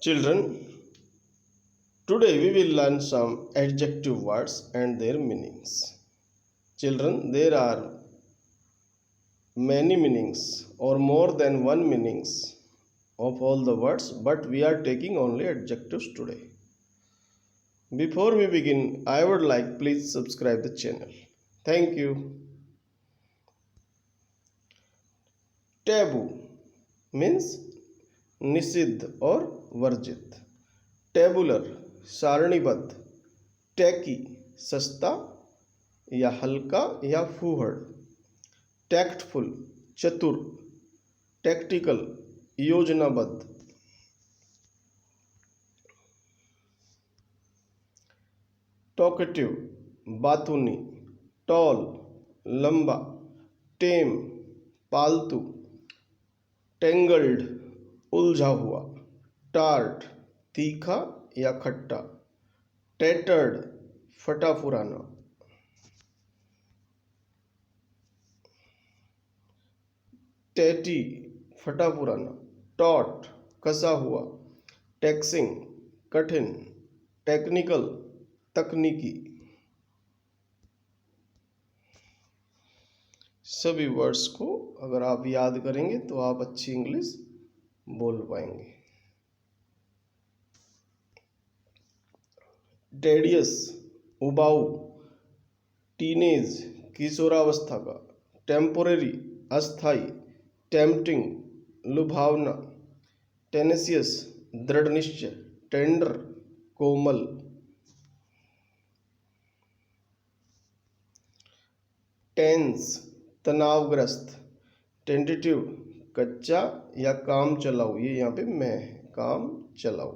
Children, today we will learn some adjective words and their meanings. Children, there are many meanings or more than one meanings of all the words, but we are taking only adjectives today. Before we begin, I would like please subscribe the channel. Thank you. Taboo means निषिद्ध और वर्जित. Tabular सारणीबद्ध. Tacky सस्ता या हल्का या फूहड़. Tactful चतुर. Tactical योजनाबद्ध. टॉकेटिव बातूनी. टॉल लंबा. टेम पालतू. टेंगल्ड उलझा हुआ. टार्ट तीखा या खट्टा. टेटर्ड फटा पुराना. टैटी फटा पुराना. टॉट कसा हुआ. टैक्सिंग कठिन. टेक्निकल तकनीकी. सभी वर्ड्स को अगर आप याद करेंगे तो आप अच्छी इंग्लिश बोल पाएंगे. टेडियस उबाऊ. टीनेज किशोरावस्था का. टेम्पोरेरी अस्थाई. टेम्पटिंग लुभावना. टेनेसियस दृढ़ निश्चय. टेंडर कोमल. टेंस तनावग्रस्त. टेंटेटिव कच्चा या काम चलाऊ. ये यहाँ पे मैं है काम चलाऊ.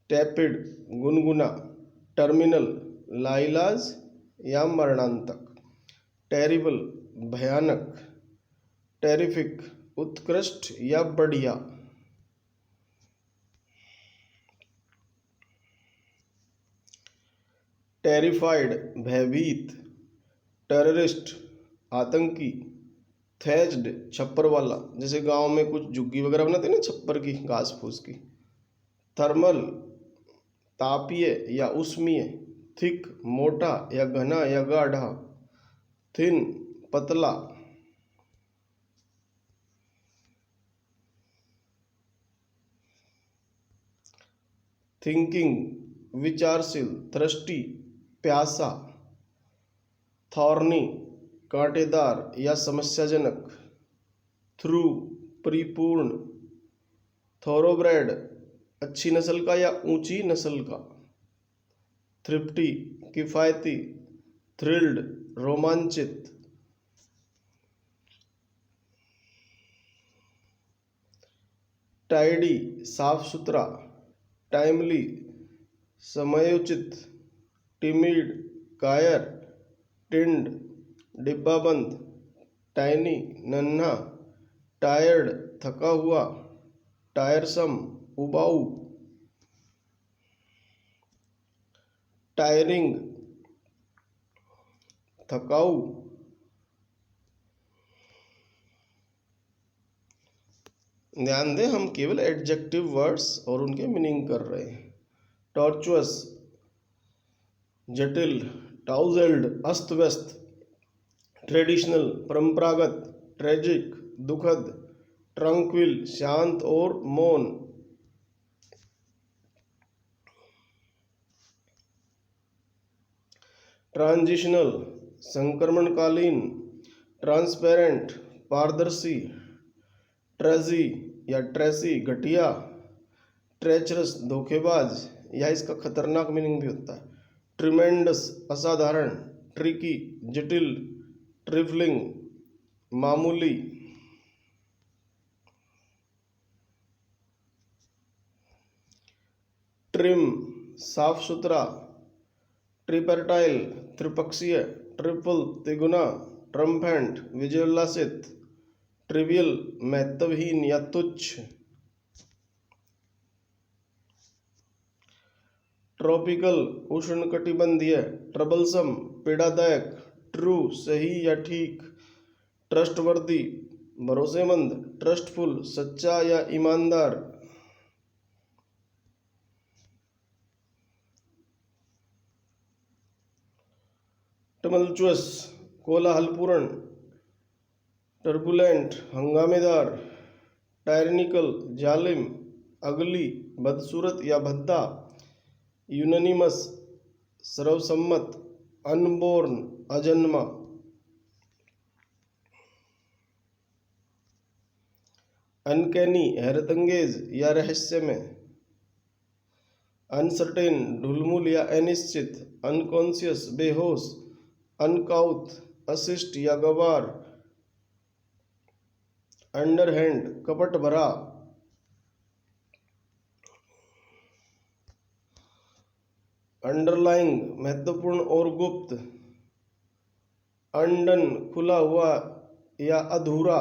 टैपिड गुनगुना. टर्मिनल लाइलाज या मरणांतक. टेरिबल भयानक. टेरिफिक उत्कृष्ट या बढ़िया. टेरिफाइड भयभीत. टेररिस्ट आतंकी. थैज्ड छप्पर वाला. जैसे गांव में कुछ झुग्गी वगैरह बनाते हैं ना छप्पर की घास फूस की. थर्मल तापीय या उष्मीय. थिक मोटा या घना या गाढ़ा. थिन पतला. थिंकिंग विचारशील. थ्रस्टी प्यासा. थॉर्नी कांटेदार या समस्याजनक. थ्रू परिपूर्ण. थोरोब्रेड अच्छी नस्ल का या ऊंची नस्ल का. थ्रिफ्टी किफायती. थ्रिल्ड रोमांचित. टाइडी साफ सुथरा. टाइमली समयोचित. टिमिड कायर. टिंड डिब्बाबंद. टाइनी नन्हा. टायर्ड थका हुआ. टायरसम उबाऊ. टायरिंग थकाऊ. ध्यान दें हम केवल एडजेक्टिव वर्ड्स और उनके मीनिंग कर रहे हैं. टॉर्चुअस जटिल. टाउजेल्ड अस्त व्यस्त. ट्रेडिशनल परंपरागत. ट्रेजिक दुखद. ट्रंक्विल शांत और मौन. ट्रांजिशनल संक्रमणकालीन. ट्रांसपेरेंट पारदर्शी. ट्रेजी या ट्रेसी घटिया. ट्रेचरस धोखेबाज या इसका खतरनाक मीनिंग भी होता है. ट्रिमेंडस असाधारण. ट्रिकी जटिल. ट्रिफलिंग मामूली. ट्रिम साफ सुथरा. ट्रिपर्टाइल त्रिपक्षीय. ट्रिपल तिगुना. ट्रम्पेंट विजयोल्लासित. ट्रिवियल महत्वहीन या तुच्छ. ट्रॉपिकल उष्णकटिबंधीय. ट्रबलसम पीड़ादायक. ट्रू सही या ठीक. ट्रस्टवर्दी भरोसेमंद. ट्रस्टफुल सच्चा या ईमानदार. टमल्चुअस कोलाहलपूर्ण, टर्बुलेंट हंगामेदार, टायरनिकल जालिम, अगली बदसूरत या भद्दा, यूनानिमस सर्वसम्मत, अनबोर्न अजन्मा, अनकैनी हैरतंगेज या रहस्यमय, अनसर्टेन ढुलमुल या अनिश्चित, अनकॉन्शियस बेहोश, अनकाउथ अशिष्ट या गवार, अंडरहैंड कपट भरा, अंडरलाइंग महत्वपूर्ण और गुप्त, अनडन खुला हुआ या अधूरा,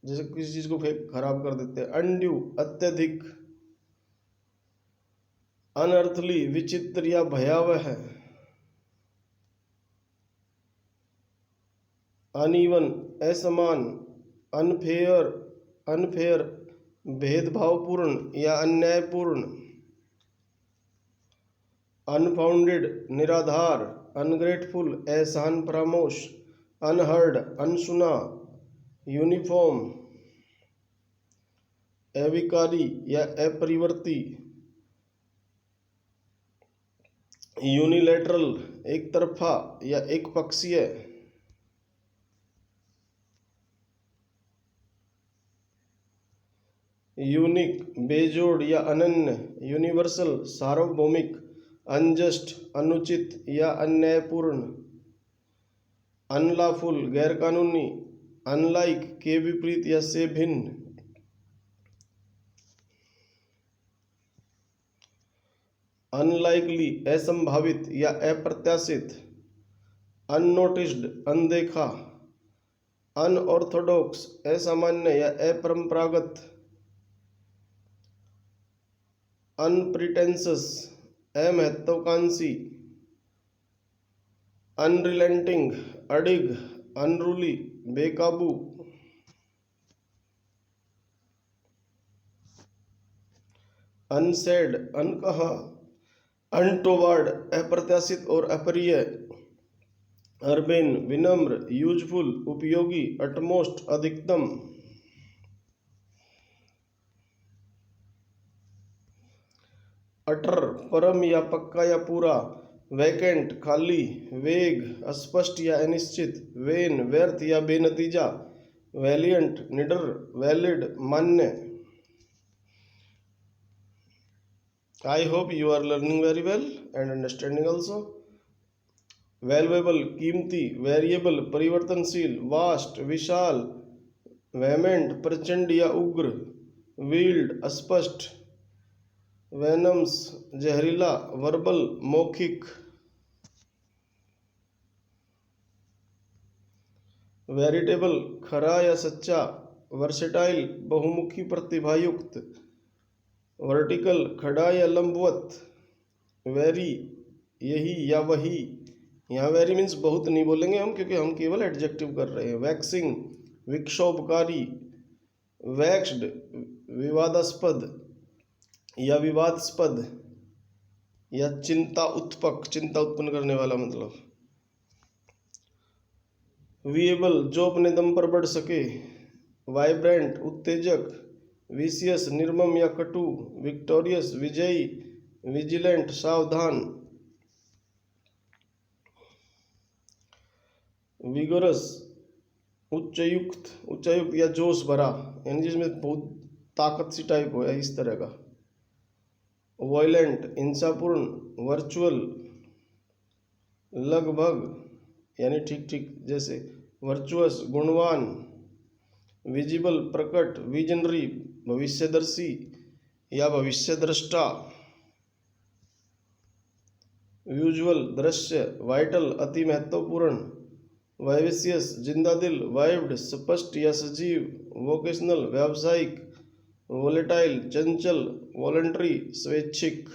जैसे किसी चीज को फेंक खराब कर देते हैं, अनड्यू अत्यधिक, अनअर्थली विचित्र या भयावह, अनइवन असमान, अनफेयर अनफेयर भेदभावपूर्ण या अन्यायपूर्ण, अनफाउंडेड निराधार, अनग्रेटफुल एहसान फरामोश, अनहर्ड अनसुना, यूनिफॉर्म अविकारी या अपरिवर्ती, यूनिलैटरल एक तरफा या एक पक्षीय, यूनिक बेजोड़ या अनन्य, यूनिवर्सल सार्वभौमिक, अनजस्ट अनुचित या अन्यायपूर्ण, अनलॉफुल गैरकानूनी, अनलाइक के विपरीत या से भिन्न, अनलाइकली असंभावित या अप्रत्याशित, अननोटिस्ड अनदेखा, अनऑर्थोडॉक्स असामान्य या अपरंपरागत, अनप्रिटेंसस अमहत्वाकांक्षी, अनरिलेंटिंग अडिग, अनरूली बेकाबू, अनसेड अनकहा, अनटोवर्ड अप्रत्याशित और अप्रिय, अर्बेन विनम्र, यूजफुल उपयोगी, अटमोस्ट अधिकतम, अटर परम या पक्का या पूरा, वैकेंट खाली, वेग अस्पष्ट या अनिश्चित, वेन व्यर्थ या बेनतीजा, वैलियंट निडर, वैलिड मान्य। I hope you are learning very well and understanding also. Valuable कीमती, वेरिएबल परिवर्तनशील, वास्ट विशाल, वेमेंट प्रचंड या उग्र, वील्ड अस्पष्ट, वेनम्स जहरीला, वर्बल मौखिक, वेरिटेबल खरा या सच्चा, वर्सेटाइल बहुमुखी प्रतिभायुक्त, वर्टिकल खड़ा या लंबवत, वेरी यही या वही, यहाँ वेरी मीन्स बहुत नहीं बोलेंगे हम क्योंकि हम केवल एडजेक्टिव कर रहे हैं, वैक्सिंग विक्षोभकारी, वैक्स्ड विवादास्पद या विवादास्पद या चिंता उत्पन्न करने वाला, मतलब विएबल जो अपने दम पर बढ़ सके, वाइब्रेंट उत्तेजक, विशियस निर्मम या कटु, विक्टोरियस विजयी, विजिलेंट सावधान, विगोरस उच्चयुक्त या जोश भरा, यानी जिसमें बहुत ताकत सी टाइप हो या इस तरह का, वायलेंट हिंसापूर्ण, वर्चुअल लगभग यानी ठीक ठीक जैसे, वर्चुअस गुणवान, विजिबल प्रकट, विजनरी भविष्यदर्शी या भविष्यद्रष्टा, यूजुअल दृश्य, वाइटल अति महत्वपूर्ण, वाइविसियस जिंदा दिल, वाइव्ड स्पष्ट या सजीव, वोकेशनल व्यावसायिक, वोलेटाइल चंचल, वॉलंटरी स्वैच्छिक।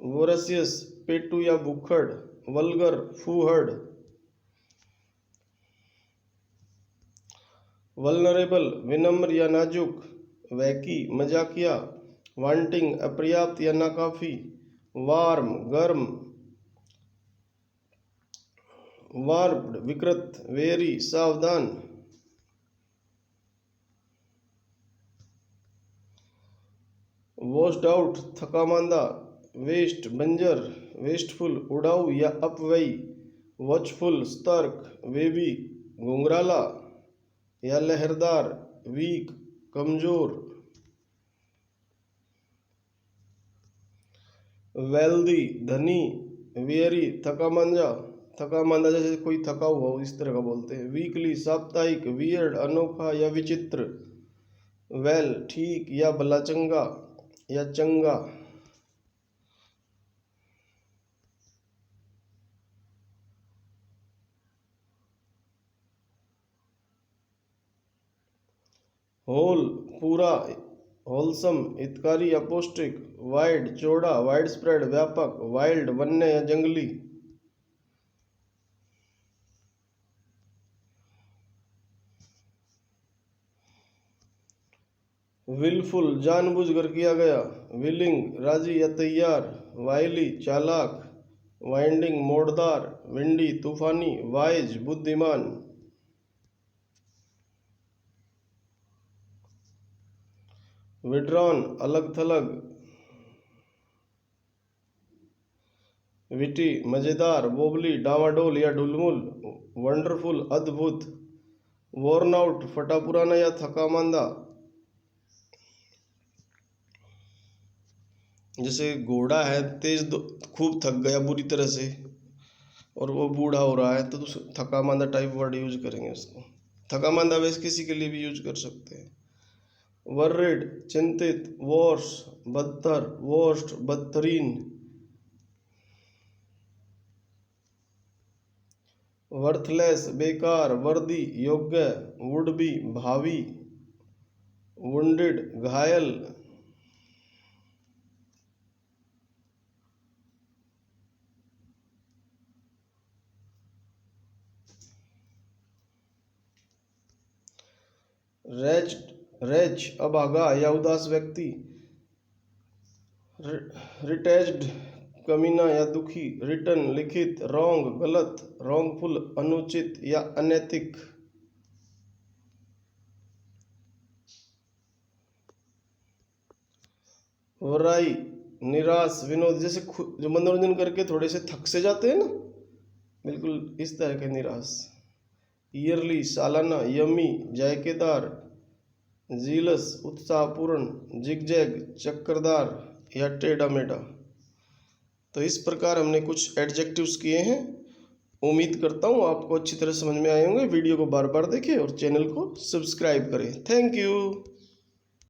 वोरेसियस पेटू या भूखड़, वल्गर फूहड़, वल्नरेबल विनम्र या नाजुक, वैकी मजाकिया, वांटिंग अपर्याप्त या नाकाफी, वार्म गर्म, वार्प्ड विकृत, वेरी सावधान, वॉश्ड आउट थका मांदा, वेस्ट बंजर, वेस्टफुल उड़ाऊ या अपव्ययी, वॉचफुल सतर्क, वेवी घुंघराला या लहरदार, वीक कमजोर, वेल्दी धनी, वेरी थका मांदा जैसे कोई थका हुआ हो इस तरह का बोलते हैं, वीकली साप्ताहिक, वियर्ड अनोखा या विचित्र, वेल ठीक या भला चंगा या चंगा, होल पूरा, होलसम हितकारी या पौष्टिक, वाइड चौड़ा, वाइड स्प्रेड व्यापक, वाइल्ड वन्य या जंगली, विलफुल जानबूझकर किया गया, विलिंग राजी या तैयार, वाइली चालाक, वाइंडिंग मोड़दार, विंडी तूफानी, वाइज बुद्धिमान, विड्रॉन अलग थलग, विटी मजेदार, वोबली डावाडोल या ढुलमुल, वंडरफुल अद्भुत, वॉर्न आउट फटा पुराना या थका मांदा, जैसे घोड़ा है खूब थक गया बुरी तरह से और वो बूढ़ा हो रहा है तो थका मांदा टाइप वर्ड यूज करेंगे उसको। थका मांदा वैसे किसी के लिए भी यूज कर सकते हैं। वर्रिड चिंतित, वर्स बदतर, वर्स्ट बदतरीन, वर्थलेस बेकार, वर्दी योग्य, वुड बी भावी, वुंडेड घायल, रेच अभागा या उदास व्यक्ति, रिटेच्ड कमीना या दुखी, रिटन लिखित, रॉन्ग गलत, रॉन्गफुल अनुचित या अनैतिक, वराई निराश विनोद, जैसे जो मनोरंजन करके थोड़े से थक से जाते हैं ना, बिल्कुल इस तरह के निराश। ईयरली सालाना, यमी जायकेदार, जीलस उत्साहपूर्ण, जिगजैग चक्करदार या टेढ़ा मेढ़ा। तो इस प्रकार हमने कुछ एडजेक्टिव्स किए हैं। उम्मीद करता हूँ आपको अच्छी तरह समझ में आए होंगे। वीडियो को बार बार देखें और चैनल को सब्सक्राइब करें। Thank you.